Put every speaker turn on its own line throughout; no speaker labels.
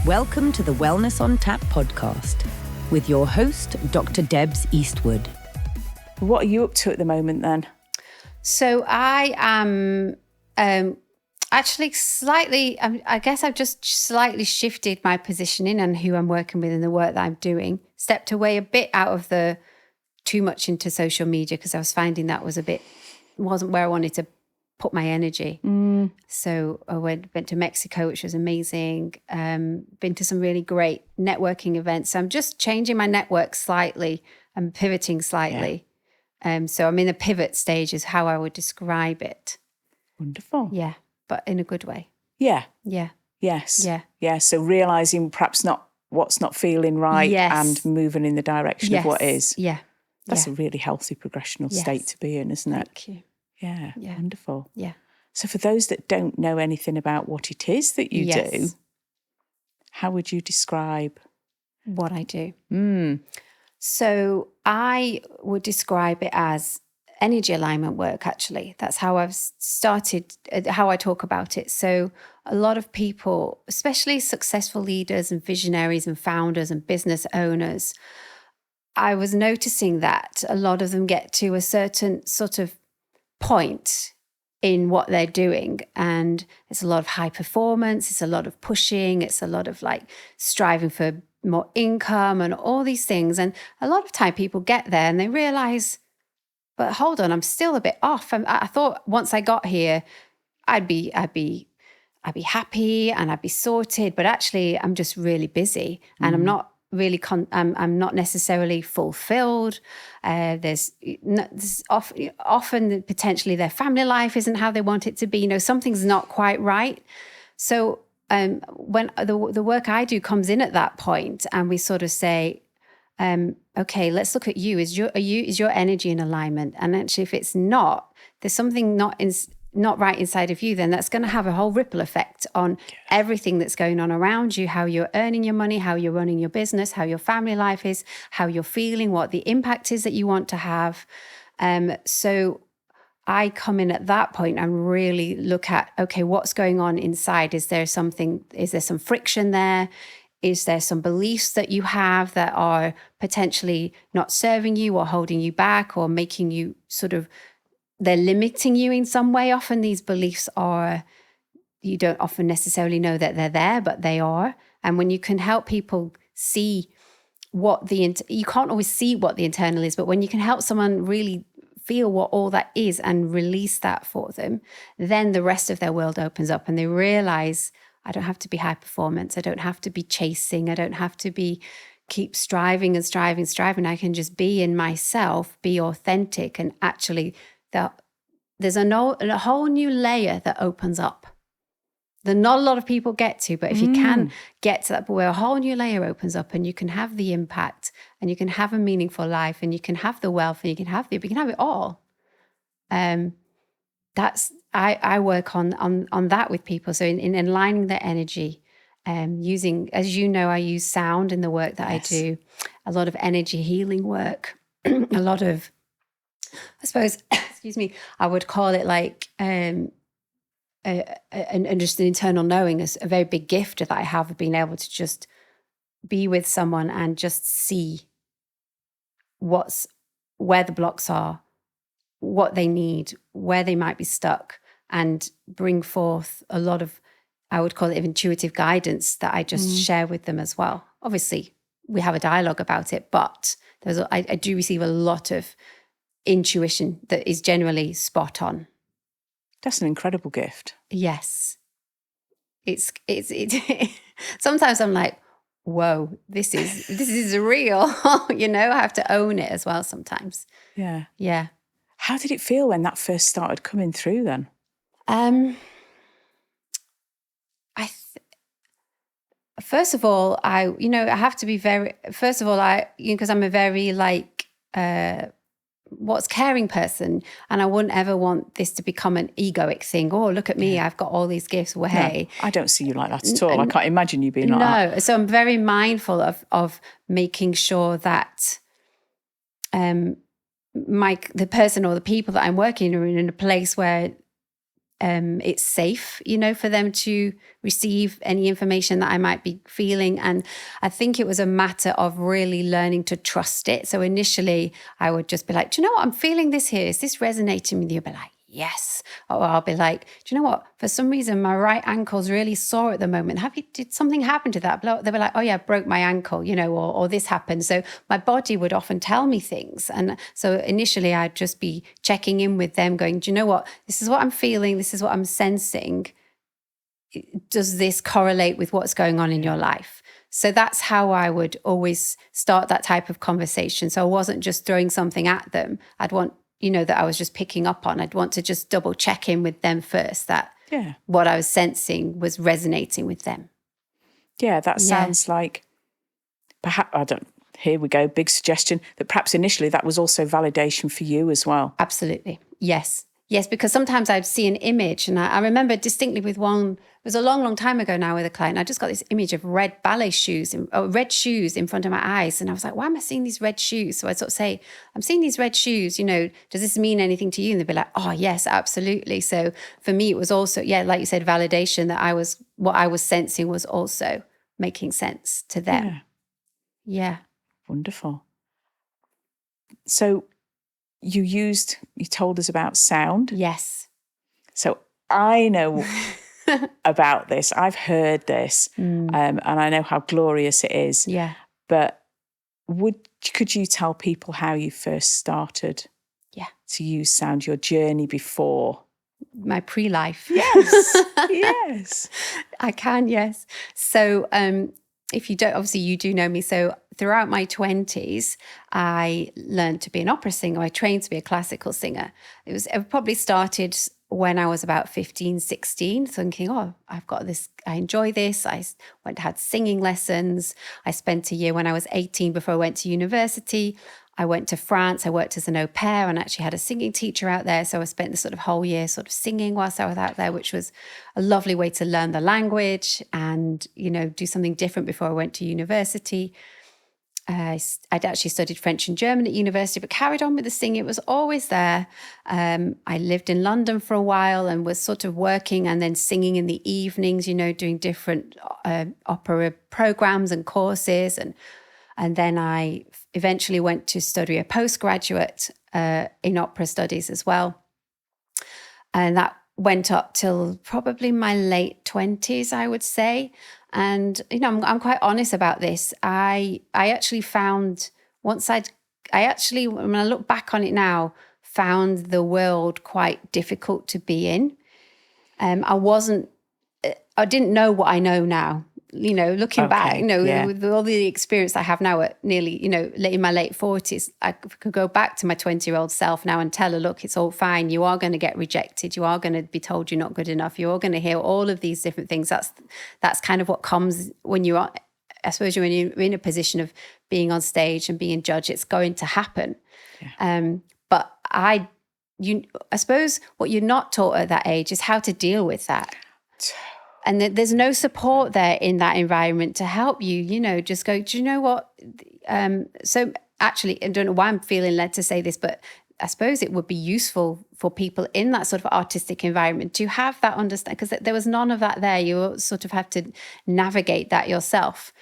Welcome to the Wellness on Tap podcast with your host, Dr. Debs Eastwood.
What are you up to at the moment then?
So I am actually I guess I've just slightly shifted my positioning and who I'm working with and the work that I'm doing. Stepped away a bit out of too much into social media because I was finding that wasn't where I wanted to put my energy. So I went to Mexico, which was amazing. Been to some really great networking events. So I'm just changing my network slightly and pivoting slightly. Yeah. So I'm in a pivot stage is how I would describe it.
Wonderful.
Yeah, but in a good way.
Yeah.
Yeah.
Yes.
Yeah.
Yeah. So realising perhaps what's not feeling right and moving in the direction of what is.
Yeah.
That's a really healthy progressional state to be in, isn't it?
Thank you.
Yeah. Wonderful.
Yeah.
So for those that don't know anything about what it is that you do, how would you describe
what I do? So I would describe it as energy alignment work, actually. That's how I've started, how I talk about it. So a lot of people, especially successful leaders and visionaries and founders and business owners, I was noticing that a lot of them get to a certain sort of point in what they're doing. And it's a lot of high performance. It's a lot of pushing. It's a lot of like striving for more income and all these things. And a lot of time people get there and they realize, but hold on, I'm still a bit off. I thought once I got here, I'd be happy and I'd be sorted, but actually I'm just really busy and I'm not really, I'm not necessarily fulfilled. There's often potentially their family life isn't how they want it to be. You know, something's not quite right. So when the work I do comes in at that point and we sort of say, okay, let's look at you. Is your energy in alignment? And actually, if it's not, there's something not right inside of you, then that's going to have a whole ripple effect on everything that's going on around you, how you're earning your money, how you're running your business, how your family life is, how you're feeling, what the impact is that you want to have. So I come in at that point and really look at, okay, what's going on inside? Is there some friction there? Is there some beliefs that you have that are potentially not serving you or holding you back or making you they're limiting you in some way? Often these beliefs you don't often necessarily know that they're there, but they are. And when you can help people see you can't always see what the internal is, but when you can help someone really feel what all that is and release that for them, then the rest of their world opens up and they realize, I don't have to be high performance. I don't have to be chasing. I don't have to keep striving and striving. I can just be in myself, be authentic, and actually there's a whole new layer that opens up that not a lot of people get to, but if you can get to that point where a whole new layer opens up and you can have the impact and you can have a meaningful life and you can have the wealth and you can have it all. I work on that with people. So in aligning their energy, using, as you know, I use sound in the work that I do, a lot of energy healing work, a lot of, I suppose, excuse me, I would call it like and just an internal knowing is a very big gift that I have of being able to just be with someone and just see where the blocks are, what they need, where they might be stuck, and bring forth a lot of, I would call it intuitive guidance that I just share with them as well. Obviously, we have a dialogue about it, but I do receive a lot of intuition that is generally spot on.
That's an incredible gift.
Yes. It's sometimes I'm like, whoa, this is real. You know, I have to own it as well sometimes.
Yeah.
Yeah.
How did it feel when that first started coming through then?
First of all, I have to be very, first of all, because I'm a very caring person, and I wouldn't ever want this to become an egoic thing. Oh, look at me, I've got all these gifts. Well, hey.
No, I don't see you like that at all. I can't imagine you being like that.
No, so I'm very mindful of making sure that the person or the people that I'm working are in a place where it's safe, for them to receive any information that I might be feeling. And I think it was a matter of really learning to trust it. So initially I would just be like, do you know what? I'm feeling this here. Is this resonating with you? I'll be like, yes. Or I'll be like, do you know what? For some reason, my right ankle's really sore at the moment. Did something happen to that? They'll be like, oh yeah, I broke my ankle, or this happened. So my body would often tell me things. And so initially I'd just be checking in with them going, do you know what? This is what I'm feeling. This is what I'm sensing. Does this correlate with what's going on in your life? So that's how I would always start that type of conversation. So I wasn't just throwing something at them. I'd want that I was just picking up on. I'd want to just double check in with them first that what I was sensing was resonating with them.
Yeah, that sounds like perhaps, here we go, big suggestion, that perhaps initially that was also validation for you as well.
Absolutely. Yes, because sometimes I'd see an image, and I remember distinctly with one, it was a long, long time ago now with a client, I just got this image of red ballet shoes, red shoes in front of my eyes. And I was like, why am I seeing these red shoes? So I'd sort of say, I'm seeing these red shoes, does this mean anything to you? And they'd be like, oh yes, absolutely. So for me, it was also, like you said, validation that what I was sensing was also making sense to them. Yeah.
Wonderful. So you told us about sound.
Yes.
So I know about this. I've heard this, and I know how glorious it is.
Yeah.
But could you tell people how you first started to use sound, your journey before?
My pre-life.
Yes. Yes.
I can, yes. So if you don't, obviously you do know me. So throughout my 20s, I learned to be an opera singer. I trained to be a classical singer. It probably started when I was about 15, 16, thinking, I've got this, I enjoy this. I had singing lessons. I spent a year when I was 18 before I went to university. I went to France. I worked as an au pair and actually had a singing teacher out there. So I spent the sort of whole year sort of singing whilst I was out there, which was a lovely way to learn the language and, do something different before I went to university. I'd actually studied French and German at university, but carried on with the singing. It was always there. I lived in London for a while and was sort of working and then singing in the evenings, doing different opera programs and courses. And then I eventually went to study a postgraduate in opera studies as well. And that went up till probably my late 20s, I would say. And, I'm quite honest about this. I actually found when I look back on it now, found the world quite difficult to be in. I didn't know what I know now. Looking back, with all the experience I have now at nearly, in my late 40s, I could go back to my 20-year-old self now and tell her, look, it's all fine. You are going to get rejected. You are going to be told you're not good enough. You're going to hear all of these different things. That's kind of what comes when you're, I suppose, when you're in a position of being on stage and being judged. It's going to happen. Yeah. But I suppose what you're not taught at that age is how to deal with that. And there's no support there in that environment to help you, just go, do you know what? So actually, I don't know why I'm feeling led to say this, but I suppose it would be useful for people in that sort of artistic environment to have that understanding, because there was none of that there. You sort of have to navigate that yourself.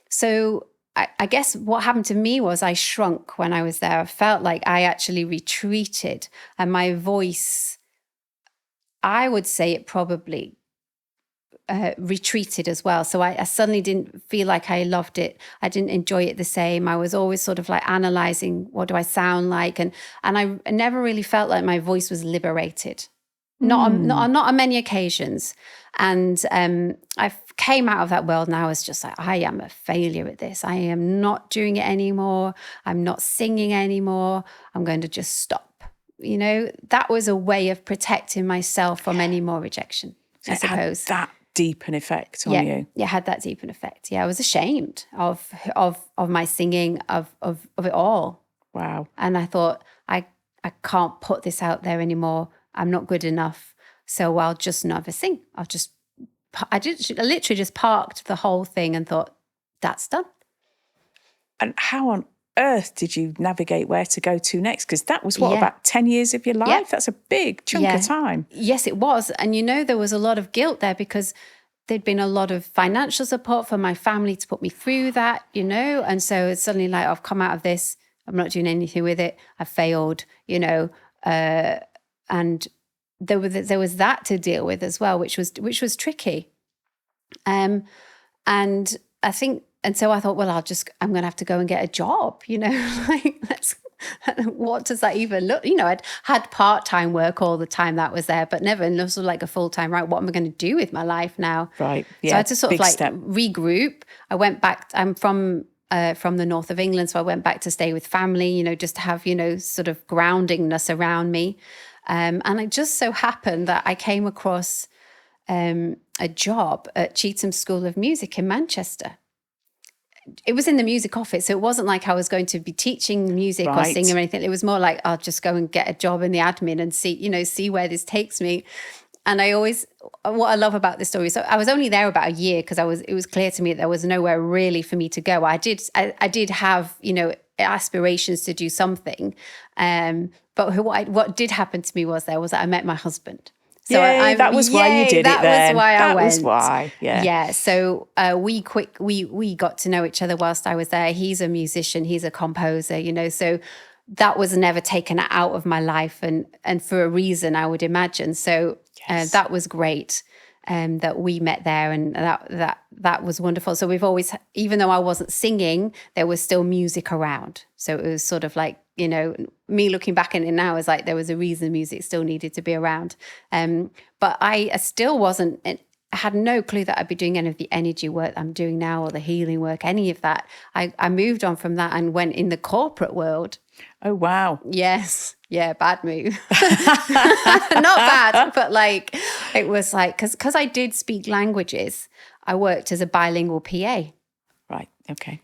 So I guess what happened to me was I shrunk when I was there. I felt like I actually retreated, and my voice, I would say it probably retreated as well. So I suddenly didn't feel like I loved it. I didn't enjoy it the same. I was always sort of like analyzing, what do I sound like? And I never really felt like my voice was liberated. Not on many occasions. And I came out of that world and I was just like, I am a failure at this. I am not doing it anymore. I'm not singing anymore. I'm going to just stop. That was a way of protecting myself from any more rejection, I suppose.
That deep an effect on you.
Yeah, had that deep an effect. Yeah, I was ashamed of my singing, of it all.
Wow.
And I thought, I can't put this out there anymore. I'm not good enough. So I'll just never sing. I literally just parked the whole thing and thought, that's done.
And how on earth did you navigate where to go to next? Because that was
Yeah.
about 10 years of your life.
Yeah.
That's a big chunk of time.
Yes, it was. And, there was a lot of guilt there because there'd been a lot of financial support from my family to put me through that, And so it's suddenly like, I've come out of this. I'm not doing anything with it. I failed, and there was that to deal with as well, which was tricky. And I think, and so I thought, well, I'm going to have to go and get a job, what does that even look? I'd had part-time work all the time that was there, but never sort of like a full-time, right? What am I going to do with my life now?
Right. Yeah.
So I had to sort of
step.
regroup. I went back, I'm from the north of England. So I went back to stay with family, just to have, sort of groundingness around me. And it just so happened that I came across a job at Cheetham School of Music in Manchester. It was in the music office. So it wasn't like I was going to be teaching music or singing or anything. It was more like, I'll just go and get a job in the admin and see where this takes me. And what I love about this story, so I was only there about a year because it was clear to me that there was nowhere really for me to go. I did have, aspirations to do something. But what did happen to me was that I met my husband. So
that was why you did it then.
That was why I went.
That was why, yeah.
Yeah, so we got to know each other whilst I was there. He's a musician, he's a composer, so that was never taken out of my life and for a reason, I would imagine. So that was great that we met there, and that was wonderful. So we've always, even though I wasn't singing, there was still music around. So it was sort of like, me looking back on it now is like there was a reason music still needed to be around. But I still wasn't, I had no clue that I'd be doing any of the energy work I'm doing now or the healing work, any of that. I moved on from that and went in the corporate world.
Oh, wow.
Yes. Yeah, bad move. Not bad, but like, it was like, because I did speak languages, I worked as a bilingual PA.
Right, okay.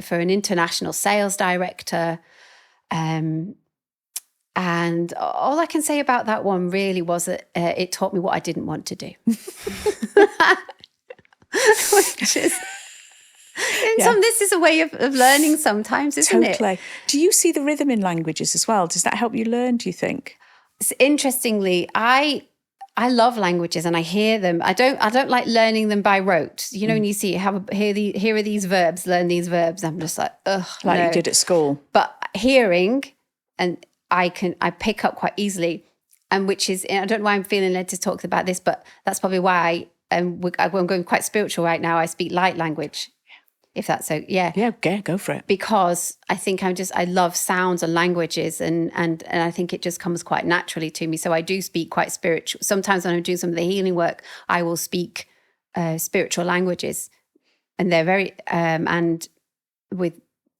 For an international sales director. And all I can say about that one really was that it taught me what I didn't want to do. Which is, this is a way of learning sometimes, isn't it?
Totally. Do you see the rhythm in languages as well? Does that help you learn, do you think?
Interestingly, I love languages and I hear them. I don't like learning them by rote. When you see here are these verbs, learn these verbs. I'm just like, ugh.
Like
no.
you did at school.
But hearing, and I pick up quite easily, and which is, I don't know why I'm feeling led to talk about this, but that's probably why I'm going quite spiritual right now. I speak light language. If that's so, yeah.
Yeah, go for it.
Because I think I love sounds and languages and I think it just comes quite naturally to me. So I do speak quite spiritual. Sometimes when I'm doing some of the healing work, I will speak spiritual languages, and they're very,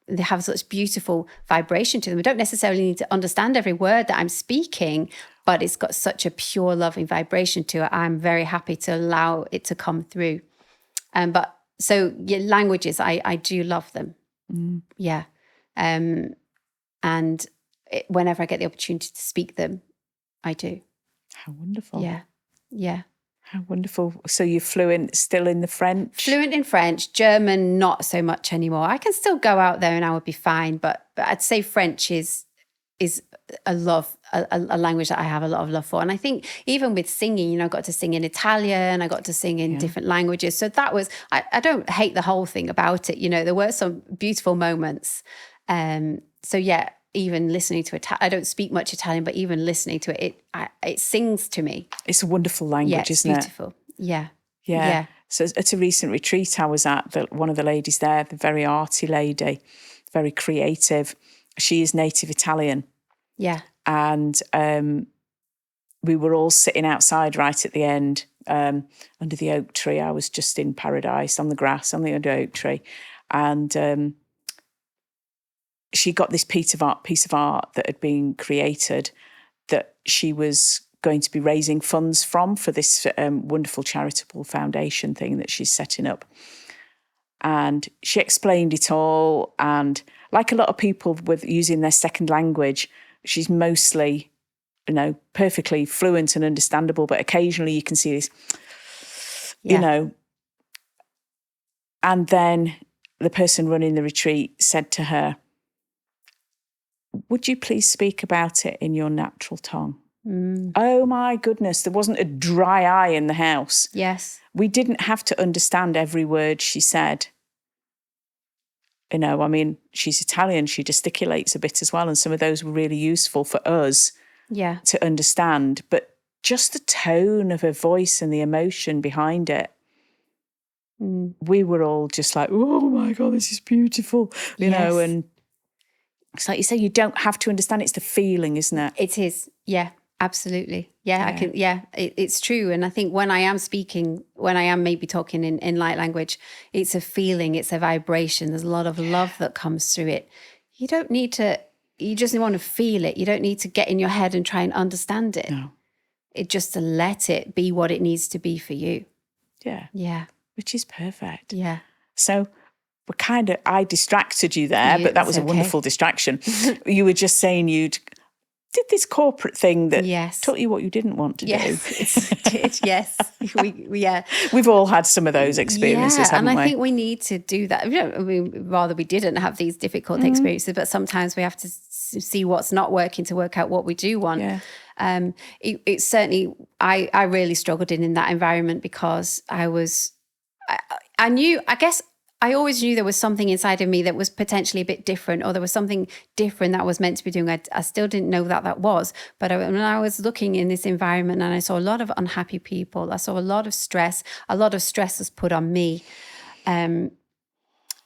they have such beautiful vibration to them. I don't necessarily need to understand every word that I'm speaking, but it's got such a pure, loving vibration to it. I'm very happy to allow it to come through. So languages, I do love them. Yeah. And whenever I get the opportunity to speak them, I do.
How wonderful.
Yeah. Yeah.
How wonderful. So you're fluent still in the French?
Fluent in French, German, not so much anymore. I can still go out there and I would be fine, but I'd say French is a language that I have a lot of love for. And I think even with singing, I got to sing in Italian, I got to sing in different languages. So that was, I don't hate the whole thing about it. There were some beautiful moments. So yeah, even listening to Italian, I don't speak much Italian, but even listening to it, it sings to me.
It's a wonderful language, isn't it?
Beautiful. Yeah.
Yeah. So at a recent retreat I was at, one of the ladies there, the very arty lady, very creative, she is native Italian.
Yeah.
And we were all sitting outside right at the end under the oak tree. I was just in paradise on the grass on the under oak tree. And she got this piece of art that had been created that she was going to be raising funds for this wonderful charitable foundation thing that she's setting up. And she explained it all. And like a lot of people with using their second language, she's mostly, perfectly fluent and understandable, but occasionally you can see this, And then the person running the retreat said to her, would you please speak about it in your natural tongue? Oh my goodness, there wasn't a dry eye in the house.
Yes.
We didn't have to understand every word she said. You know, I mean, she's Italian, she gesticulates a bit as well, and some of those were really useful for us to understand. But just the tone of her voice and the emotion behind it, we were all just like, oh my God, this is beautiful, you know, and it's like you say, you don't have to understand, it's the feeling, isn't it?
It is, yeah. Absolutely. Yeah, I can. Yeah, it's true. And I think when I am speaking, when I am maybe talking in light language, it's a feeling, it's a vibration. There's a lot of love that comes through it. You don't need to, you just want to feel it. You don't need to get in your head and try and understand it.
No.
It just to let it be what it needs to be for you.
Yeah.
Yeah.
Which is perfect.
Yeah.
So I distracted you there, but that was a wonderful distraction. You were just saying you'd did this corporate thing that taught you what you didn't want to do.
It did, yes.
We've all had some of those experiences, haven't we?
And I think we need to do that. I mean, rather we didn't have these difficult experiences, but sometimes we have to see what's not working to work out what we do want. Yeah. It certainly, I really struggled in that environment because I always knew there was something inside of me that was potentially a bit different, or there was something different that I was meant to be doing. I still didn't know that was. But when I was looking in this environment and I saw a lot of unhappy people, I saw a lot of stress was put on me. I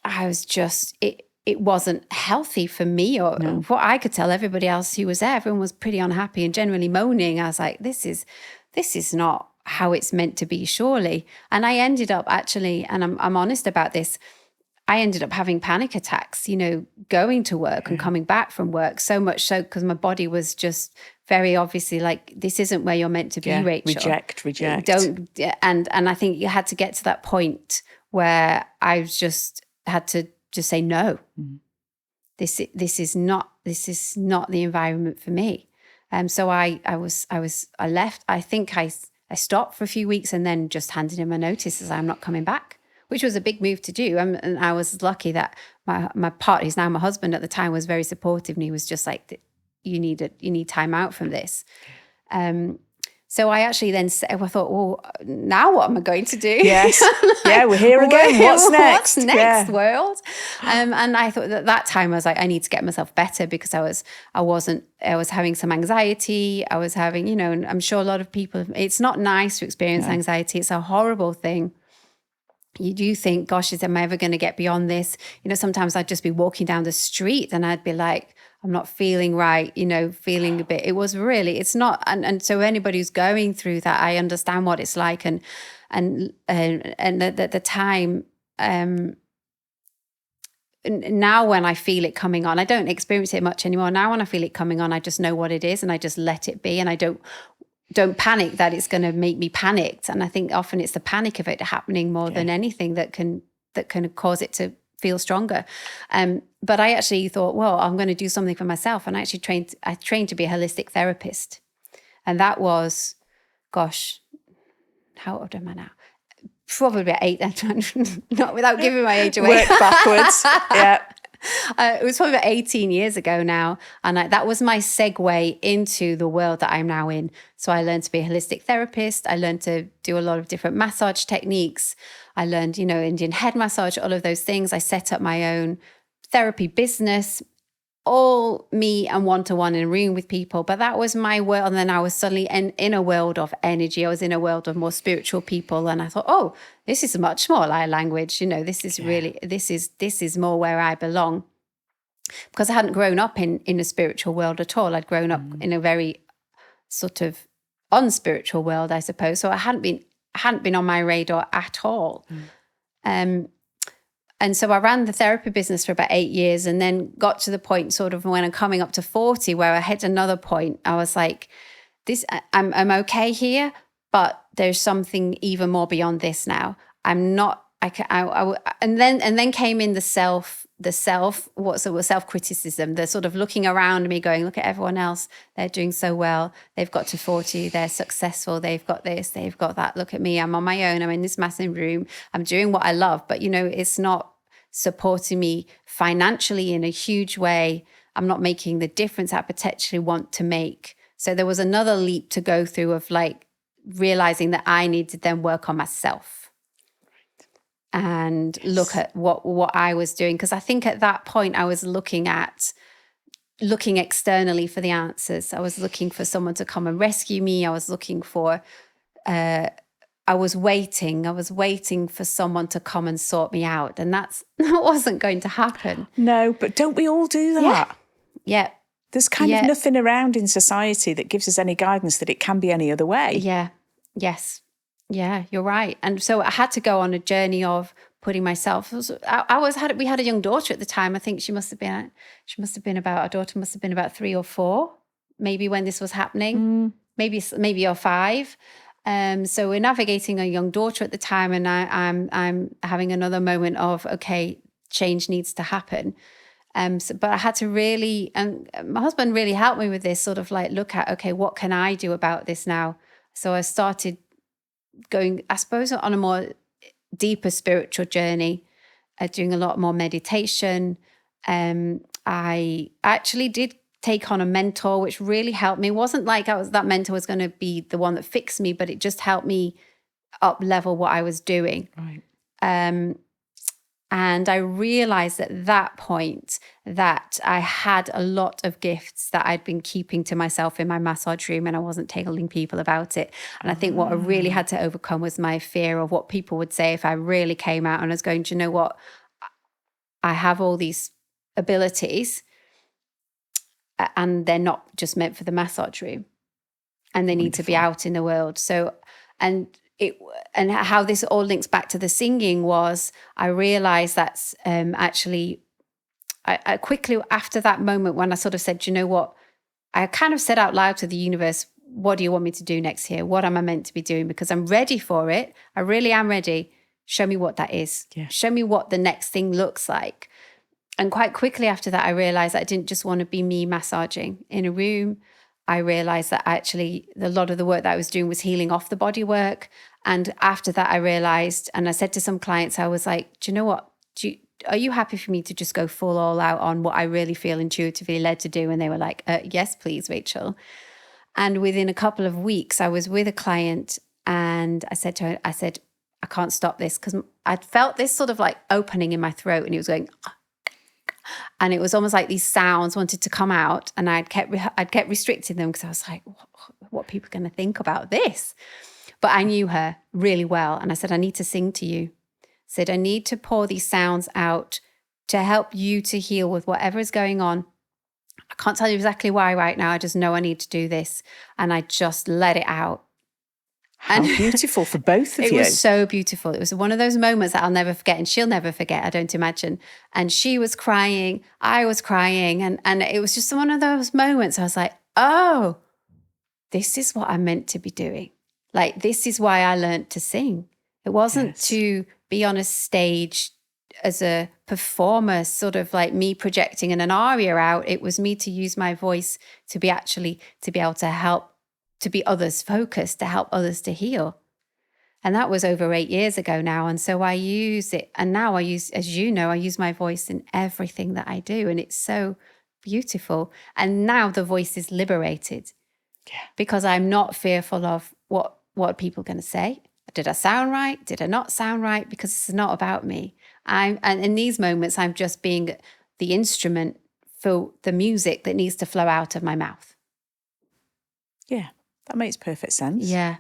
was just, it wasn't healthy for me, or what I could tell everybody else who was there. Everyone was pretty unhappy and generally moaning. I was like, this is not how it's meant to be, surely. And I ended up actually, and I'm honest about this, I ended up having panic attacks, going to work and coming back from work, so much so because my body was just very obviously like, this isn't where you're meant to be, Rachel.
Reject.
Don't. And I think you had to get to that point where I just had to just say, no, this is not the environment for me. So I left. I think I stopped for a few weeks and then just handed him a notice as I'm not coming back, which was a big move to do. And I was lucky that my partner, who's now my husband at the time, was very supportive, and he was just like, you need time out from this. So I actually then I thought, well, now what am I going to do?
Yes. We're here again. What's next?
What's next, world? And I thought that time I was like, I need to get myself better because I was having some anxiety. I was having, and I'm sure a lot of people, it's not nice to experience anxiety. It's a horrible thing. You do think, gosh, am I ever going to get beyond this? Sometimes I'd just be walking down the street and I'd be like, I'm not feeling right, feeling a bit. It was really, it's not. And so anybody who's going through that, I understand what it's like. And at the time, now when I feel it coming on, I don't experience it much anymore. Now when I feel it coming on, I just know what it is and I just let it be. And I don't panic that it's going to make me panicked. And I think often it's the panic of it happening more than anything that can cause it to feel stronger. But I actually thought, well, I'm going to do something for myself. And I actually trained to be a holistic therapist. And that was, gosh, how old am I now? Probably about 8, not without giving my age away.
Work backwards. Yeah.
It was probably about 18 years ago now. And that was my segue into the world that I'm now in. So I learned to be a holistic therapist. I learned to do a lot of different massage techniques. I learned, Indian head massage, all of those things. I set up my own therapy business, all me and one-to-one in a room with people. But that was my world. And then I was suddenly in a world of energy. I was in a world of more spiritual people. And I thought, oh, this is much more light language. This is really, this is more where I belong. Because I hadn't grown up in a spiritual world at all. I'd grown up in a very sort of unspiritual world, I suppose. So I hadn't been on my radar at all. And so I ran the therapy business for about 8 years and then got to the point sort of when I'm coming up to 40 where I hit another point. I was like, I'm okay here, but there's something even more beyond this now. I'm not, and then came in the self-criticism, the sort of looking around me going, look at everyone else. They're doing so well. They've got to 40. They're successful. They've got this. They've got that. Look at me. I'm on my own. I'm in this massive room. I'm doing what I love. But, it's not supporting me financially in a huge way. I'm not making the difference I potentially want to make. So there was another leap to go through of like realizing that I need to then work on myself and look at what I was doing. Because I think at that point I was looking externally for the answers. I was looking for someone to come and rescue me. I was looking for, I was waiting for someone to come and sort me out. And that wasn't going to happen.
No, but don't we all do that?
Yeah.
There's kind of nothing around in society that gives us any guidance that it can be any other way.
Yeah. Yes. Yeah, you're right. And so I had to go on a journey of putting myself. We had a young daughter at the time. I think our daughter must have been about 3 or 4, maybe when this was happening, maybe or 5. So we're navigating a young daughter at the time, and I'm having another moment of, okay, change needs to happen. But I had to really, and my husband really helped me with this sort of like look at, okay, what can I do about this now? So I started going, I suppose, on a more deeper spiritual journey, doing a lot more meditation. I actually did take on a mentor, which really helped me. It wasn't like that mentor was going to be the one that fixed me, but it just helped me up level what I was doing.
Right.
And I realized at that point that I had a lot of gifts that I'd been keeping to myself in my massage room, and I wasn't telling people about it. And I think what I really had to overcome was my fear of what people would say if I really came out and was going, do you know what? I have all these abilities and they're not just meant for the massage room, and they need to be out in the world. So, and how this all links back to the singing was, I realized that's actually, I quickly after that moment when I sort of said, you know what, I kind of said out loud to the universe, what do you want me to do next here? What am I meant to be doing? Because I'm ready for it. I really am ready. Show me what that is. Yeah. Show me what the next thing looks like. And quite quickly after that, I realized that I didn't just want to be me massaging in a room. I realized that actually a lot of the work that I was doing was healing off the body work. And after that, I realized, and I said to some clients, I was like, do you know what? Are you happy for me to just go full all out on what I really feel intuitively led to do? And they were like, yes, please, Rachel. And within a couple of weeks, I was with a client and I said to her, I can't stop this, because I'd felt this sort of like opening in my throat, and it was going, and it was almost like these sounds wanted to come out, and I'd kept restricting them because I was like, what are people going to think about this? But I knew her really well, and I said, I need to sing to you. I said, I need to pour these sounds out to help you to heal with whatever is going on. I can't tell you exactly why right now. I just know I need to do this, and I just let it out.
How beautiful for both of you.
It was so beautiful. It was one of those moments that I'll never forget, and she'll never forget, I don't imagine. And she was crying, I was crying, and it was just one of those moments I was like, oh, this is what I'm meant to be doing. Like, this is why I learned to sing. It wasn't to be on a stage as a performer, sort of like me projecting an aria out. It was me to use my voice to be able to help, to be others focused, to help others to heal. And that was over 8 years ago now. And so I use it. And now I use, as you know, I use my voice in everything that I do. And it's so beautiful. And now the voice is liberated because I'm not fearful of what are people going to say. Did I sound right? Did I not sound right? Because it's not about me. And in these moments, I'm just being the instrument for the music that needs to flow out of my mouth.
Yeah. That makes perfect sense.
Yeah.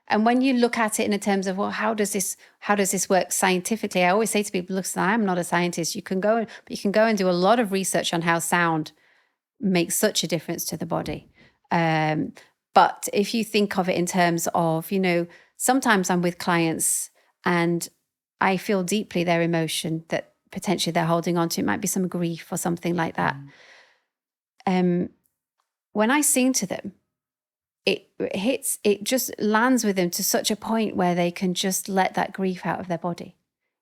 And when you look at it in terms of, well, how does this work scientifically? I always say to people, look, I'm not a scientist. You can go and do a lot of research on how sound makes such a difference to the body. But if you think of it in terms of, sometimes I'm with clients and I feel deeply their emotion that potentially they're holding on to. It might be some grief or something like that. When I sing to them, it just lands with them to such a point where they can just let that grief out of their body.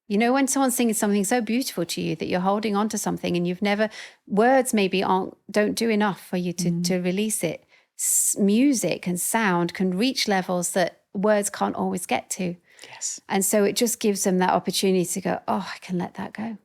When someone's singing something so beautiful to you that you're holding on to something and you've never, words maybe don't do enough for you to release it. Music and sound can reach levels that words can't always get to.
Yes.
And so it just gives them that opportunity to go, oh, I can let that go.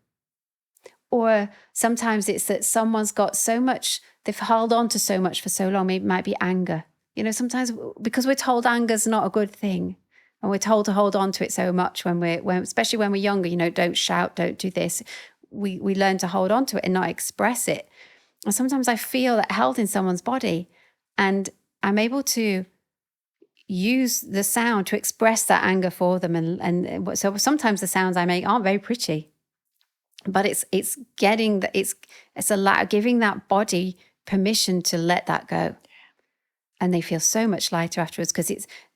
Or sometimes it's that someone's got so much, they've held on to so much for so long. Maybe it might be anger. You know, sometimes because we're told anger's not a good thing, and we're told to hold on to it so much especially when we're younger, you know, don't shout, don't do this. We learn to hold on to it and not express it. And sometimes I feel that held in someone's body, and I'm able to use the sound to express that anger for them. And so sometimes the sounds I make aren't very pretty, but it's giving that body permission to let that go. And they feel so much lighter afterwards, because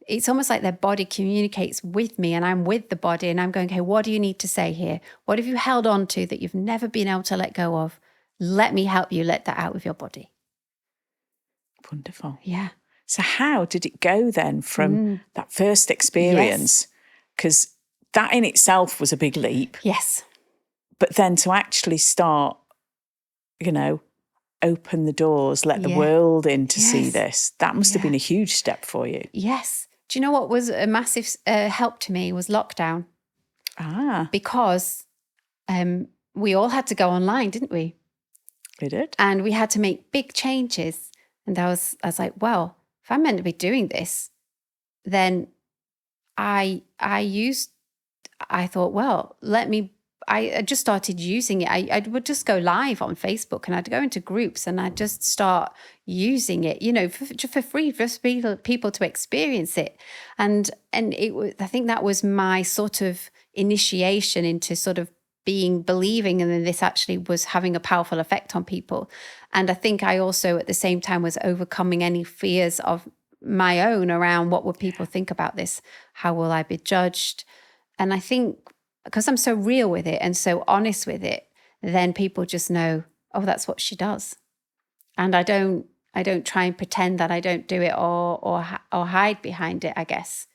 it's almost like their body communicates with me, and I'm with the body, and I'm going, okay, what do you need to say here? What have you held on to that you've never been able to let go of? Let me help you let that out with your body.
Wonderful.
Yeah.
So how did it go then from that first experience? Because that in itself was a big leap.
Yes.
But then to actually start, you know, open the doors, let the world in to see this, that must have been a huge step for you.
Yes. Do you know what was a massive help to me was lockdown? Because we all had to go online, didn't we?
We did.
And we had to make big changes. And I was like, well, if I'm meant to be doing this, then I thought, well, I just started using it. I would just go live on Facebook, and I'd go into groups, and I'd just start using it, you know, for free, just for people to experience it. And it was, I think that was my sort of initiation into sort of believing, and then this actually was having a powerful effect on people. And I think I also at the same time was overcoming any fears of my own around what would people think about this? How will I be judged? And I think because I'm so real with it and so honest with it, then people just know, oh, that's what she does. And I don't try and pretend that I don't do it or hide behind it, I guess.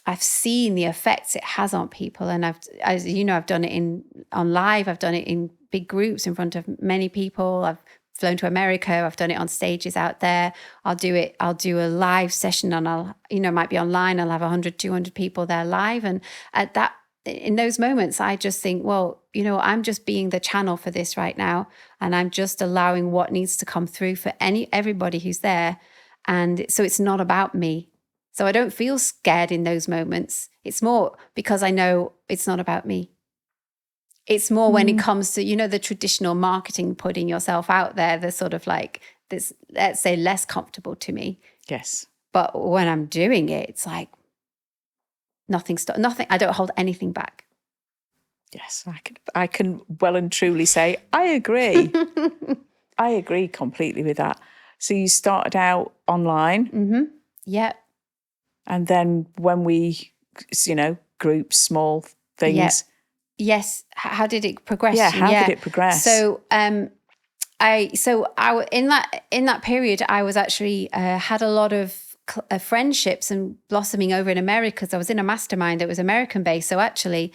I've seen the effects it has on people, and as you know, I've done it on live. I've done it in big groups in front of many people. I've flown to America. I've done it on stages out there. I'll do a live session, and it might be online. I'll have 100, 200 people there live, and in those moments, I just think, well, I'm just being the channel for this right now, and I'm just allowing what needs to come through for everybody who's there, and so it's not about me. So I don't feel scared in those moments. It's more because I know it's not about me. It's more when it comes to, the traditional marketing, putting yourself out there, the sort of like this, let's say, less comfortable to me.
Yes.
But when I'm doing it, it's like nothing, I don't hold anything back.
Yes, I can well and truly say, I agree. I agree completely with that. So you started out online.
Mm-hmm. Yeah.
And then when we, groups, small things.
Yeah. Yes. How did it progress?
Yeah. How did it progress?
So, in that period, I was actually had a lot of friendships and blossoming over in America. So I was in a mastermind that was American based. So actually,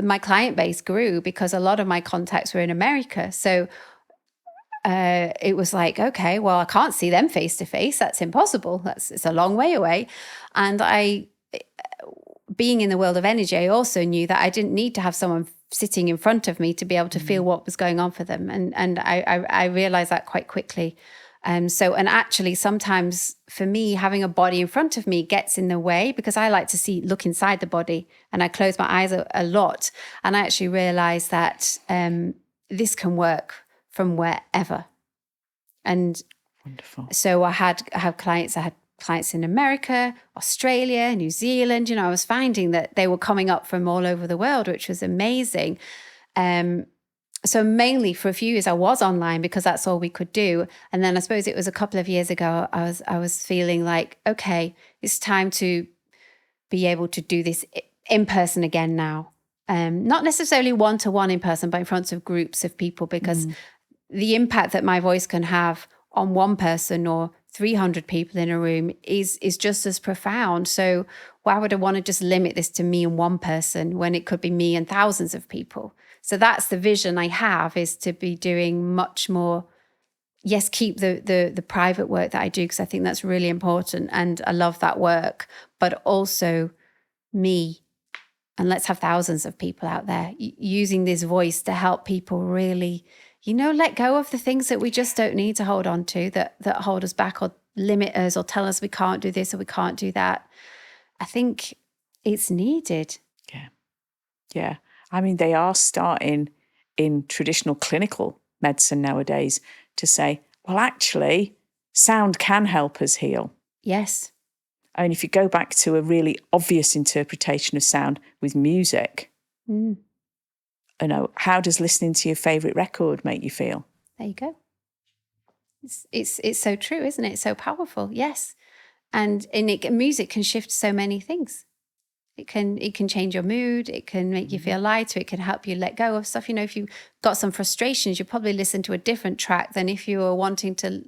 my client base grew because a lot of my contacts were in America. So it was like, okay, well, I can't see them face to face. That's impossible. It's a long way away. And being in the world of energy, I also knew that I didn't need to have someone sitting in front of me to be able to feel what was going on for them. And I realized that quite quickly. And actually sometimes for me, having a body in front of me gets in the way because I like to look inside the body, and I close my eyes a lot. And I actually realized that this can work from wherever. And
wonderful.
So I had clients in America, Australia, New Zealand. I was finding that they were coming up from all over the world, which was amazing. So mainly for a few years I was online because that's all we could do. And then I suppose it was a couple of years ago I was feeling like, okay, it's time to be able to do this in person again now. Not necessarily one-to-one in person, but in front of groups of people, because the impact that my voice can have on one person or 300 people in a room is just as profound. So why would I want to just limit this to me and one person when it could be me and thousands of people? So that's the vision I have, is to be doing much more. Yes, keep the private work that I do, because I think that's really important and I love that work, but also me And let's have thousands of people out there using this voice to help people really, let go of the things that we just don't need to hold on to, that hold us back or limit us or tell us we can't do this or we can't do that. I think it's needed.
Yeah. I mean, they are starting in traditional clinical medicine nowadays to say, well, actually, sound can help us heal.
Yes.
I mean, if you go back to a really obvious interpretation of sound with music, how does listening to your favourite record make you feel?
There you go. It's so true, isn't it? It's so powerful. Yes. And music can shift so many things. It can change your mood. It can make you feel lighter. It can help you let go of stuff. If you've got some frustrations, you probably listen to a different track than if you were wanting to,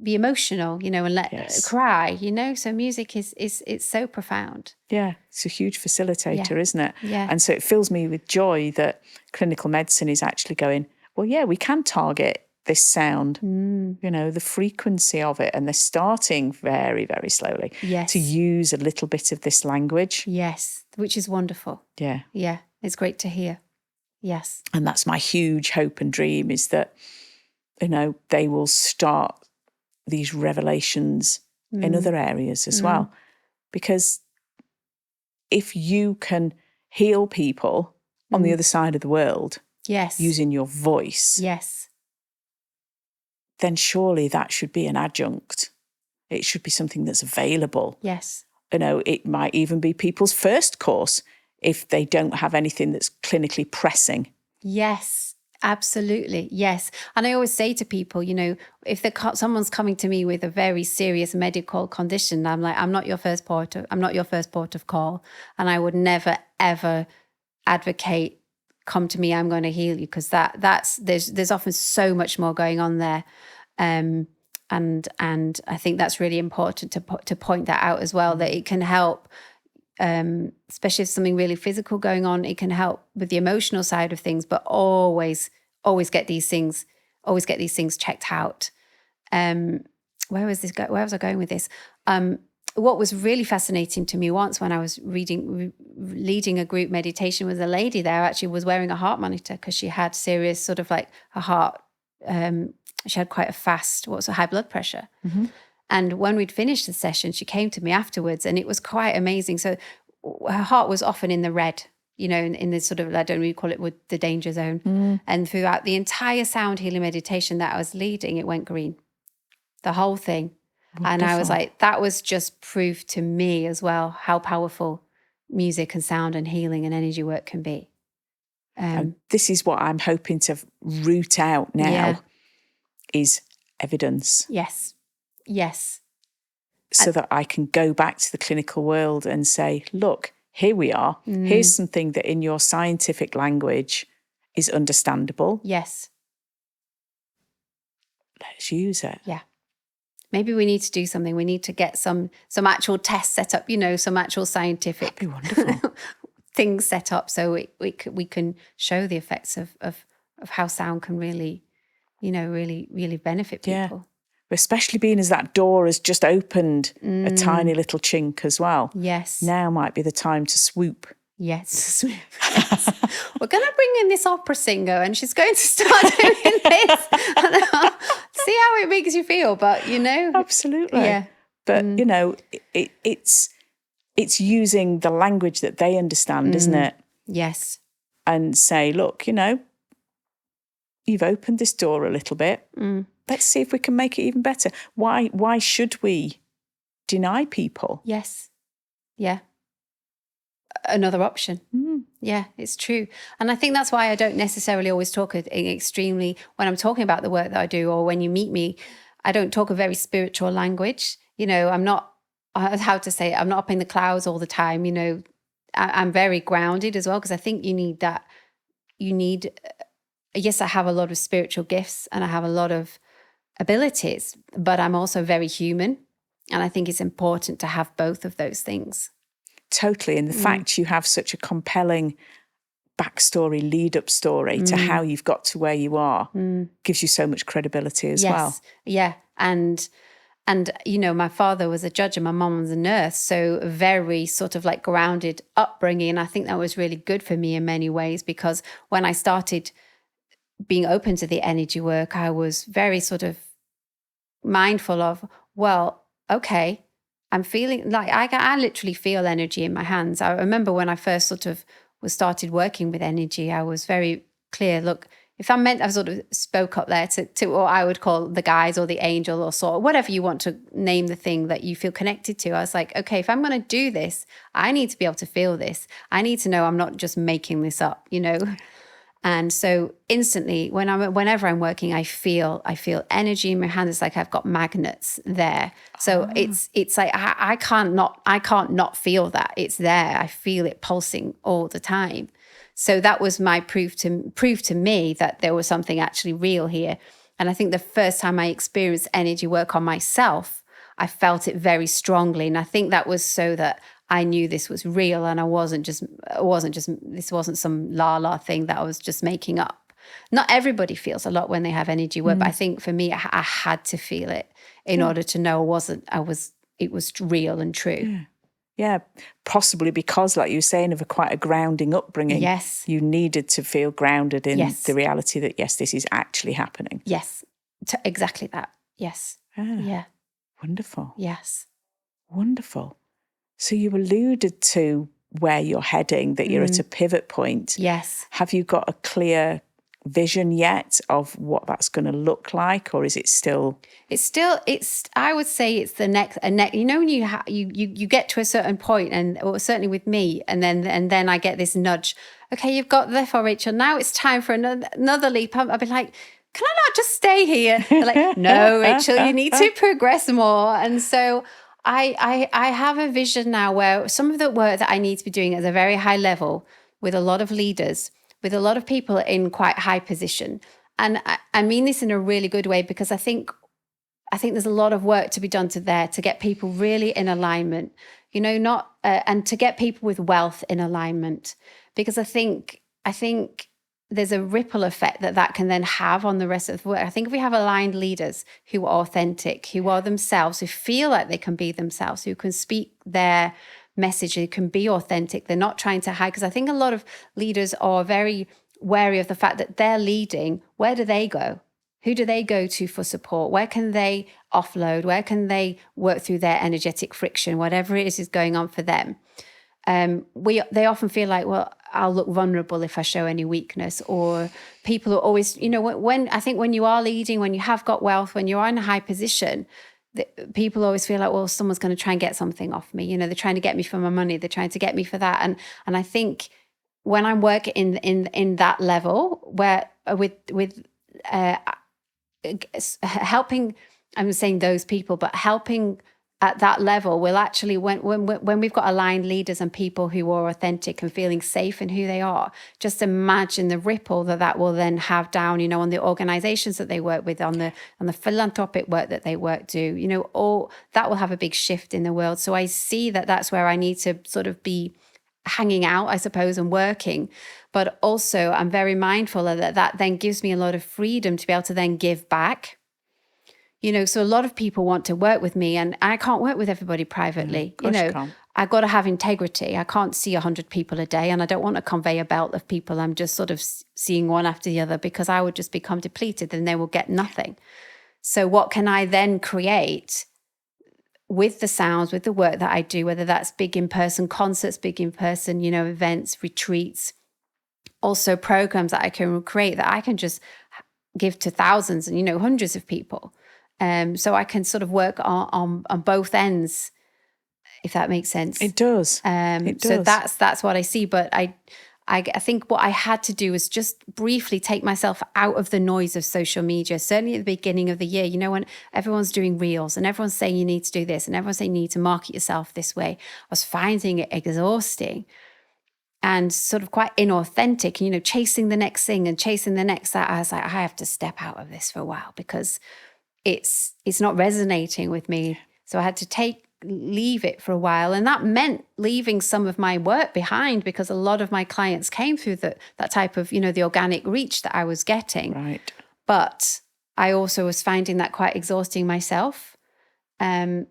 be emotional, and cry, So music it's so profound.
Yeah, it's a huge facilitator, isn't it?
Yeah.
And so it fills me with joy that clinical medicine is actually going, well, yeah, we can target this sound, the frequency of it. And they're starting very, very slowly to use a little bit of this language.
Yes, which is wonderful.
Yeah.
Yeah, it's great to hear. Yes.
And that's my huge hope and dream, is that, they will start these revelations in other areas as well. Because if you can heal people on the other side of the world using your voice, then surely that should be an adjunct. It should be something that's available.
Yes.
It might even be people's first course if they don't have anything that's clinically pressing.
Yes, absolutely. Yes. And I always say to people, if someone's coming to me with a very serious medical condition, I'm like, I'm not your first port of call. And I would never, ever advocate, come to me, I'm going to heal you, because there's often so much more going on there. And I think that's really important to point that out as well, that it can help, especially if something really physical going on, it can help with the emotional side of things, but always get these things checked out. Where was I going with this? What was really fascinating to me once when I was leading a group meditation, was a lady there actually was wearing a heart monitor because she had serious sort of like a heart, she had quite a fast, high blood pressure. Mm-hmm. And when we'd finished the session, she came to me afterwards and it was quite amazing. So her heart was often in the red, in this sort of, I don't really call it the danger zone. Mm. And throughout the entire sound healing meditation that I was leading, it went green, the whole thing. Wonderful. And I was like, that was just proof to me as well how powerful music and sound and healing and energy work can be.
And this is what I'm hoping to root out now, is evidence.
Yes.
So that I can go back to the clinical world and say, look, here we are. Here's something that in your scientific language is understandable.
Yes.
Let's use it.
Yeah. Maybe we need to do something. We need to get some actual tests set up, some actual scientific
That'd be wonderful.
things set up so we can show the effects of how sound can really, really benefit people.
Especially being as that door has just opened a tiny little chink as well.
Yes.
Now might be the time to swoop.
Yes. We're going to bring in this opera singer and she's going to start doing this. See how it makes you feel, but
Absolutely.
Yeah.
But, it's using the language that they understand, isn't it?
Yes.
And say, look, you've opened this door a little bit. Let's see if we can make it even better. Why should we deny people?
Yes. Yeah. Another option. Yeah, it's true. And I think that's why I don't necessarily always talk extremely, when I'm talking about the work that I do, or when you meet me, I don't talk a very spiritual language. I'm not, how to say it, I'm not up in the clouds all the time. I'm very grounded as well, because I think you need that. Yes, I have a lot of spiritual gifts and I have a lot of abilities, but I'm also very human. And I think it's important to have both of those things.
Totally. And the fact you have such a compelling backstory, lead-up story to how you've got to where you are gives you so much credibility as well.
Yeah. And And, my father was a judge and my mom was a nurse. So very sort of like grounded upbringing. And I think that was really good for me in many ways, because when I started being open to the energy work, I was very sort of mindful of, well, okay, I'm feeling like I literally feel energy in my hands. I remember when I first sort of started working with energy, I was very clear, look, if I'm meant, I sort of spoke up there to what I would call the guides or the angel or sort of whatever you want to name the thing that you feel connected to. I was like, okay, if I'm going to do this, I need to be able to feel this. I need to know I'm not just making this up, And so instantly, whenever I'm working, I feel energy in my hands. It's like I've got magnets there. So it's like I can't not feel that. It's there. I feel it pulsing all the time. So that was my proof to me that there was something actually real here. And I think the first time I experienced energy work on myself, I felt it very strongly. And I think that was so that I knew this was real, and this wasn't some la thing that I was just making up. Not everybody feels a lot when they have energy work, but I think for me, I had to feel it in order to know it was real and true.
Yeah, possibly because, like you were saying, of quite a grounding upbringing.
Yes.
You needed to feel grounded in the reality that, yes, this is actually happening.
Yes, exactly that. Yes. Yeah.
Wonderful.
Yes.
Wonderful. So you alluded to where you're heading, that you're at a pivot point.
Yes.
Have you got a clear vision yet of what that's going to look like, or is it still? I would say it's the next. When you get to a certain point, or certainly with me, and then I get this nudge. Okay, you've got there for Rachel. Now it's time for another leap. I'll be like, can I not just stay here? They're like, no, Rachel, you need to progress more. And so I have a vision now where some of the work that I need to be doing at a very high level with a lot of leaders, with a lot of people in quite high position. And I mean this in a really good way, because I think there's a lot of work to be done to get people really in alignment, and to get people with wealth in alignment, because I think there's a ripple effect that can then have on the rest of the work. I think if we have aligned leaders who are authentic, who are themselves, who feel like they can be themselves, who can speak their message, who can be authentic, they're not trying to hide. Because I think a lot of leaders are very wary of the fact that they're leading. Where do they go? Who do they go to for support? Where can they offload? Where can they work through their energetic friction, whatever it is going on for them? They often feel like, well, I'll look vulnerable if I show any weakness. Or people are always, when you are leading, when you have got wealth, when you're in a high position, people always feel like, well, someone's going to try and get something off me. They're trying to get me for my money. They're trying to get me for that. And I think when I'm working in that level, where with helping, I'm saying those people, but helping at that level will actually, when we've got aligned leaders and people who are authentic and feeling safe in who they are, just imagine the ripple that will then have down, on the organizations that they work with, on the philanthropic work that they do, all that will have a big shift in the world. So I see that's where I need to sort of be hanging out, I suppose, and working. But also I'm very mindful that then gives me a lot of freedom to be able to then give back. So a lot of people want to work with me, and I can't work with everybody privately. I've got to have integrity. I can't see 100 people a day, and I don't want a conveyor belt of people. I'm just sort of seeing one after the other, because I would just become depleted and they will get nothing. So what can I then create with the sounds, with the work that I do, whether that's big in-person concerts, big in-person, events, retreats, also programs that I can create that I can just give to thousands and, hundreds of people. So I can sort of work on both ends, if that makes sense. It does. It does.
So that's what I see. But I think what I had to do was just briefly take myself out of the noise of social media. Certainly at the beginning of the year, when everyone's doing reels and everyone's saying you need to do this and everyone's saying you need to market yourself this way, I was finding it exhausting and sort of quite inauthentic, chasing the next thing and chasing the next that. I was like, I have to step out of this for a while, because it's not resonating with me. So I had to leave it for a while. And that meant leaving some of my work behind, because a lot of my clients came through that type of, the organic reach that I was getting.
Right.
But I also was finding that quite exhausting myself. I'm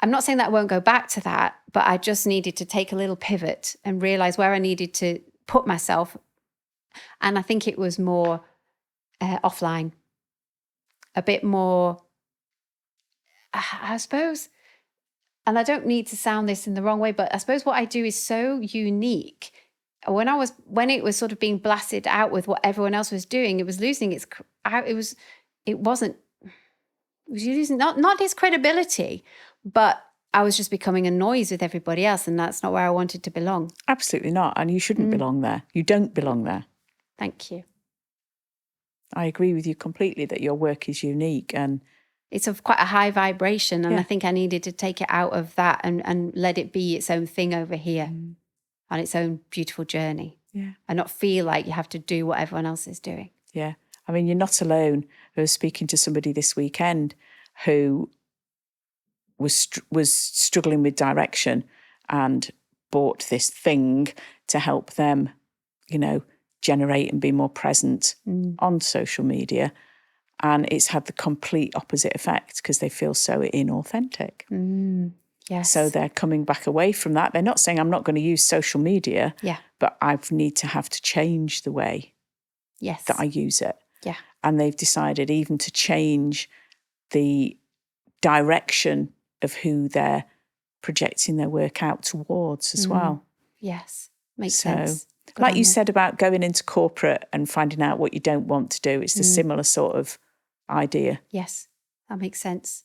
not saying that I won't go back to that, but I just needed to take a little pivot and realize where I needed to put myself. And I think it was more offline, a bit more, I suppose, and I don't need to sound this in the wrong way, but I suppose what I do is so unique. When it was sort of being blasted out with what everyone else was doing, it was losing its, it was losing not its credibility, but I was just becoming a noise with everybody else, and that's not where I wanted to belong.
Absolutely not. And you shouldn't belong there. You don't belong there.
Thank you.
I agree with you completely that your work is unique and
it's of quite a high vibration. And I think I needed to take it out of that and let it be its own thing over here on its own beautiful journey.
Yeah.
And not feel like you have to do what everyone else is doing.
Yeah. I mean, you're not alone. I was speaking to somebody this weekend who was struggling with direction and bought this thing to help them, generate and be more present on social media. And it's had the complete opposite effect because they feel so inauthentic.
Yes.
So they're coming back away from that. They're not saying I'm not going to use social media, but I need to have to change the way that I use it.
Yeah.
And they've decided even to change the direction of who they're projecting their work out towards as well.
Yes, makes sense. Good
like you said about going into corporate and finding out what you don't want to do, it's a similar sort of idea.
Yes, that makes sense.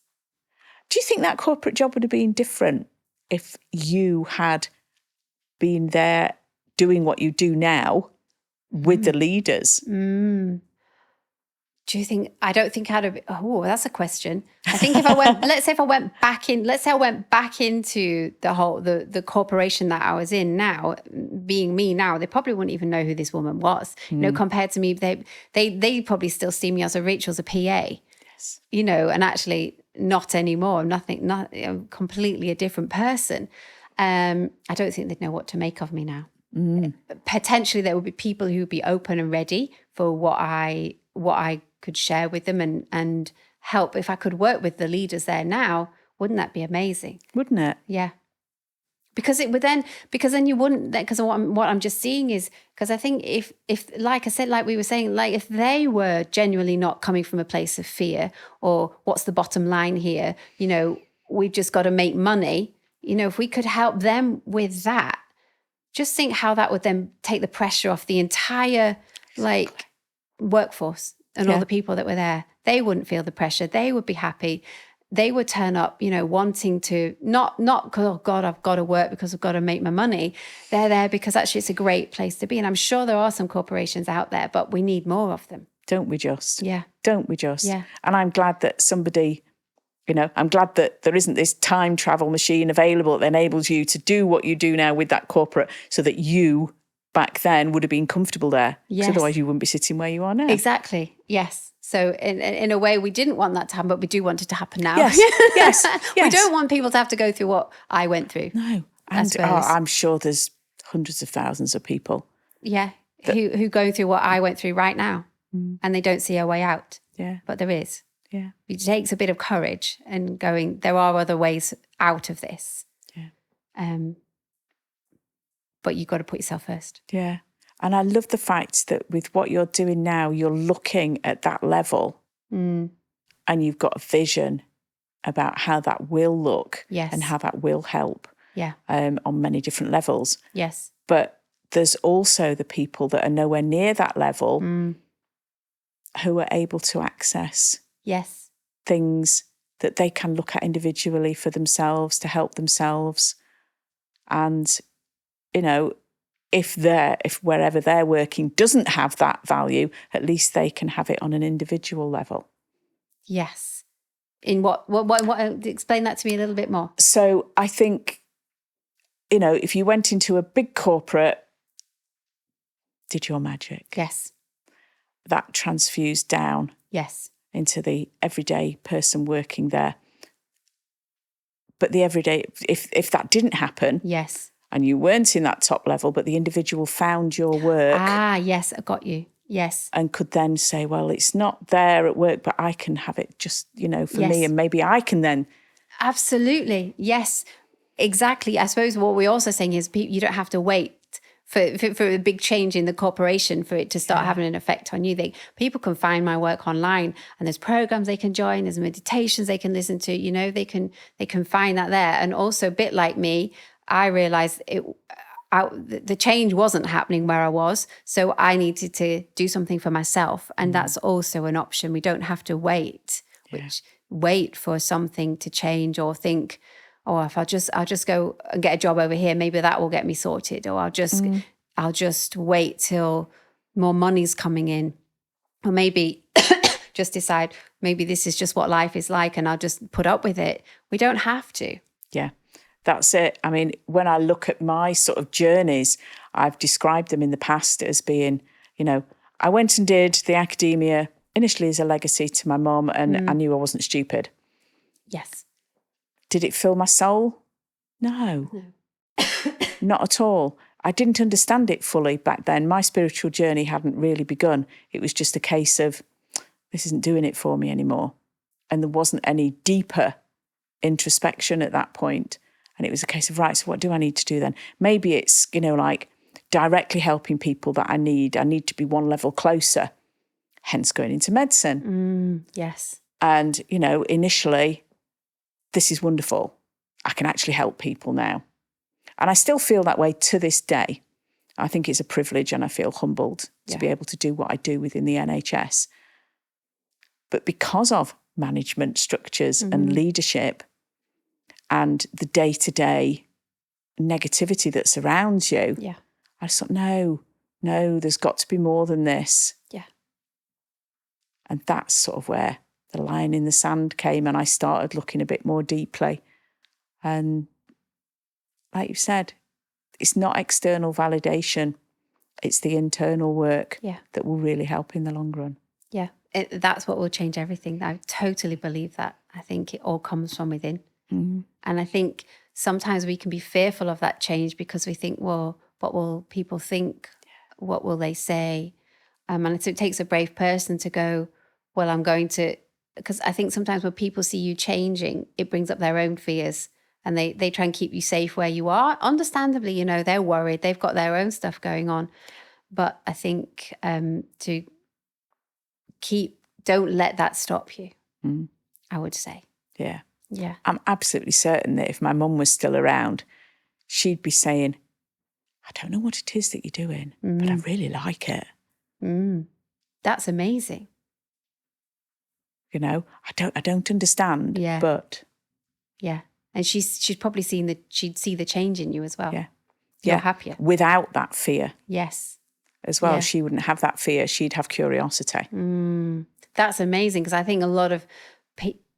Do you think that corporate job would have been different if you had been there doing what you do now with the leaders?
Do you think, I don't think I'd have, that's a question. I think if I went, let's say I went back into the corporation that I was in now, being me now, they probably wouldn't even know who this woman was. Compared to me, they probably still see me as Rachel's a PA.
Yes.
And actually not anymore. Not completely a different person. I don't think they'd know what to make of me now. Potentially there would be people who would be open and ready for what I could share with them and help. If I could work with the leaders there now, wouldn't that be amazing?
Wouldn't it?
Yeah. Because then you wouldn't, because what I'm just seeing is, because I think if like I said, like we were saying, like if they were genuinely not coming from a place of fear or what's the bottom line here, we've just got to make money, if we could help them with that, just think how that would then take the pressure off the entire workforce and all the people that were there. They wouldn't feel the pressure. They would be happy. They would turn up, wanting to not because, oh God, I've got to work because I've got to make my money. They're there because actually it's a great place to be. And I'm sure there are some corporations out there, but we need more of them.
Don't we just?
Yeah.
Don't we just?
Yeah.
And I'm glad that somebody, I'm glad that there isn't this time travel machine available that enables you to do what you do now with that corporate so that you back then would have been comfortable there.
Yes.
Otherwise you wouldn't be sitting where you are now.
Exactly. Yes. So in a way, we didn't want that to happen, but we do want it to happen now.
Yes, yes, yes.
We don't want people to have to go through what I went through.
No. And I'm sure there's hundreds of thousands of people.
Yeah, who go through what I went through right now and they don't see a way out.
Yeah.
But there is.
Yeah.
It takes a bit of courage and going, there are other ways out of this.
Yeah.
But you've got to put yourself first.
Yeah. And I love the fact that with what you're doing now, you're looking at that level and you've got a vision about how that will look and how that will help on many different levels.
Yes.
But there's also the people that are nowhere near that level who are able to access things that they can look at individually for themselves to help themselves. And, if wherever they're working doesn't have that value, at least they can have it on an individual level.
Yes. In what explain that to me a little bit more.
So I think, if you went into a big corporate, did your magic.
Yes.
That transfused down.
Yes.
Into the everyday person working there. But the everyday, if that didn't happen.
Yes.
And you weren't in that top level, but the individual found your work.
Ah, yes, I got you. Yes.
And could then say, well, it's not there at work, but I can have it just, for me. And maybe I can then
Absolutely. Yes, exactly. I suppose what we're also saying is you don't have to wait for a big change in the corporation for it to start having an effect on you. People can find my work online, and there's programs they can join, there's meditations they can listen to, you know, they can find that there. And also, a bit like me, I realized the change wasn't happening where I was, so I needed to do something for myself, and that's also an option. We don't have to wait for something to change, or think, oh, if I'll just go and get a job over here, maybe that will get me sorted, or I'll just wait till more money's coming in, or maybe just decide maybe this is just what life is like, and I'll just put up with it. We don't have to.
Yeah, that's it. I mean, when I look at my sort of journeys, I've described them in the past as being, you know, I went and did the academia initially as a legacy to my mum, and I knew I wasn't stupid.
Yes.
Did it fill my soul? No. Not at all. I didn't understand it fully back then. My spiritual journey hadn't really begun. It was just a case of, this isn't doing it for me anymore. And there wasn't any deeper introspection at that point. And it was a case of, right, so what do I need to do then? Maybe it's, you know, like directly helping people that I need to be one level closer, hence going into medicine.
Yes.
And, you know, initially, this is wonderful. I can actually help people now. And I still feel that way to this day. I think it's a privilege, and I feel humbled to be able to do what I do within the NHS. But because of management structures and leadership and the day-to-day negativity that surrounds you, I just thought, no, there's got to be more than this.
Yeah.
And that's sort of where the line in the sand came, and I started looking a bit more deeply. And like you said, it's not external validation. It's the internal work that will really help in the long run.
Yeah, that's what will change everything. I totally believe that. I think it all comes from within. And I think sometimes we can be fearful of that change because we think, well, what will people think? What will they say? And so it takes a brave person to go, well, I'm going to, because I think sometimes when people see you changing, it brings up their own fears, and they try and keep you safe where you are. Understandably, you know, they're worried. They've got their own stuff going on. But I think to don't let that stop you, I would say.
Yeah.
Yeah.
I'm absolutely certain that if my mum was still around, she'd be saying, I don't know what it is that you're doing, but I really like it.
That's amazing.
You know, I don't understand, but.
Yeah. And she's probably she'd see the change in you as well.
Yeah.
You're happier.
Without that fear.
Yes.
As well, she wouldn't have that fear. She'd have curiosity.
That's amazing, because I think a lot of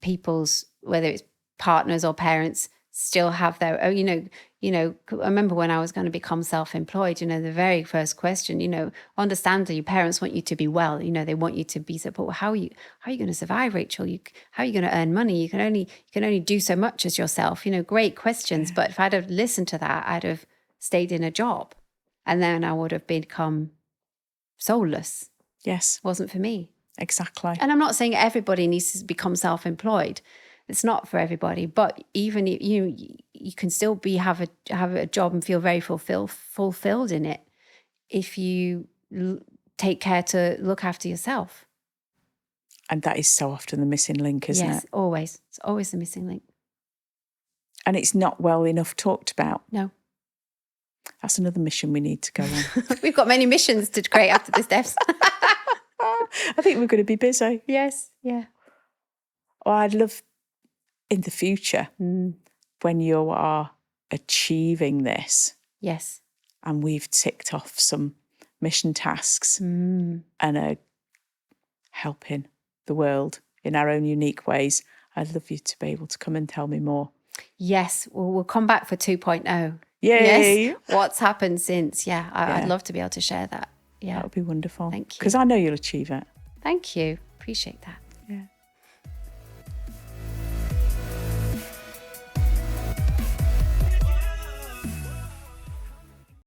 people's, whether it's partners or parents, still have their own, you know, I remember when I was going to become self-employed, you know, the very first question, you know, understandably, your parents want you to be well, you know, they want you to be, but how are you going to survive, Rachel? How are you going to earn money? You can only do so much as yourself, you know, great questions. But if I'd have listened to that, I'd have stayed in a job, and then I would have become soulless.
Yes.
Wasn't for me.
Exactly.
And I'm not saying everybody needs to become self-employed. It's not for everybody, but even if you can still have a job and feel very fulfilled in it if you take care to look after yourself.
And that is so often the missing link, isn't it?
Yes, always. It's always the missing link.
And it's not well enough talked about.
No.
That's another mission we need to go on.
We've got many missions to create after this, Debs.
I think we're going to be busy.
Yes, yeah.
Or I'd love in the future when you are achieving this.
Yes.
And we've ticked off some mission tasks and are helping the world in our own unique ways. I'd love you to be able to come and tell me more.
Yes, well, we'll come back for 2.0.
Yay!
Yes. What's happened since? I'd love to be able to share that. Yeah.
That would be wonderful.
Thank you.
Because I know you'll achieve it.
Thank you. Appreciate that.